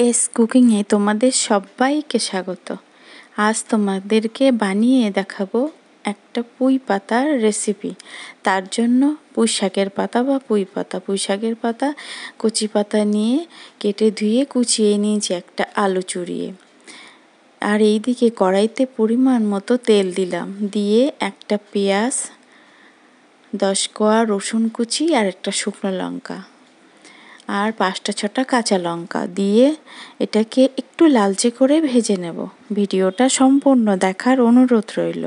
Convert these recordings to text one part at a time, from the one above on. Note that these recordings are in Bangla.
এস কুকিংয়ে তোমাদের সবাইকে স্বাগত। আজ তোমাদেরকে বানিয়ে দেখাবো একটা পুঁই পাতার রেসিপি। তার জন্য পুঁই শাকের পাতা বা পুঁই শাকের পাতা কচি পাতা নিয়ে কেটে ধুয়ে কুচিয়ে নিয়েছি একটা আলু চুরিয়ে। আর এইদিকে কড়াইতে পরিমাণ মতো তেল দিলাম, দিয়ে একটা পেঁয়াজ, 10 কোয়া রসুন কুচি আর একটা শুকনো লঙ্কা আর 5টা-6টা কাঁচা লঙ্কা দিয়ে এটাকে একটু লালচে করে ভেজে নেব। ভিডিওটা সম্পূর্ণ দেখার অনুরোধ রইল।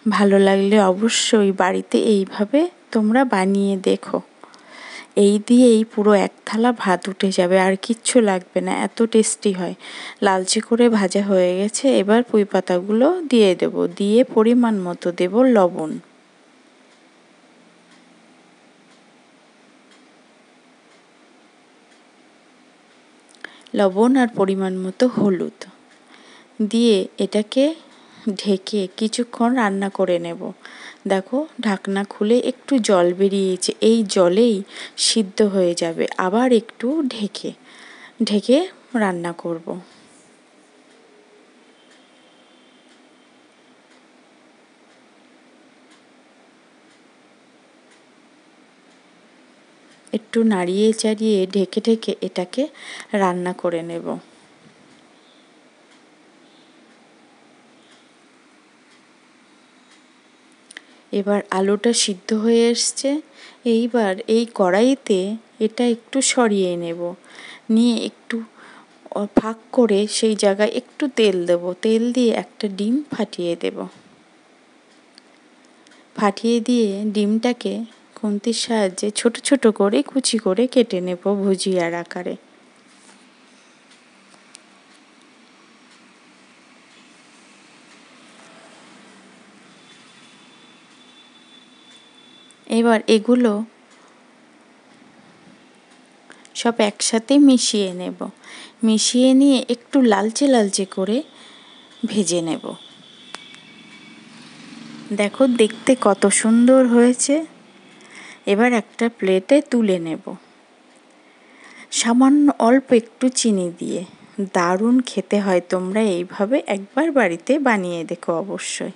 ভালো লাগলে অবশ্যই বাড়িতে এইভাবে তোমরা বানিয়ে দেখো। এই দিয়েই পুরো এক থালা ভাত উঠে যাবে, আর কিচ্ছু লাগবে না, এত টেস্টি হয়। লালচে করে ভাজা হয়ে গেছে, এবার পুঁই পাতাগুলো দিয়ে দেব, দিয়ে পরিমাণ মতো দেব লবণ। লবণ আর পরিমাণ মতো হলুদ দিয়ে এটাকে ঢেকে কিছুক্ষণ রান্না করে নেব। দেখো ঢাকনা খুলে একটু জল বেরিয়েছে, এই জলেই সিদ্ধ হয়ে যাবে। আবার একটু ঢেকে রান্না করব। একটু নাড়িয়ে চাড়িয়ে ঢেকে এটাকে রান্না করে নেব। এবার আলুটা সিদ্ধ হয়ে এসছে, এইবার এই কড়াইতে এটা একটু সরিয়ে নেব, নিয়ে একটু ফাঁক করে সেই জায়গায় একটু তেল দেব, তেল দিয়ে একটা ডিম ফাটিয়ে দেব। ফাটিয়ে দিয়ে ডিমটাকে খুন্তির সাহায্যে ছোট ছোট করে কুচি করে কেটে নেব ভুজিয়ার আকারে। এবার এগুলো সব একসাথে মিশিয়ে নেব, মিশিয়ে নিয়ে একটু লালচে লালচে করে ভেজে নেব। দেখো দেখতে কত সুন্দর হয়েছে। এবার একটা প্লেটে তুলে নেব, সামান্য অল্প একটু চিনি দিয়ে। দারুণ খেতে হয়, তোমরা এইভাবে একবার বাড়িতে বানিয়ে দেখো অবশ্যই।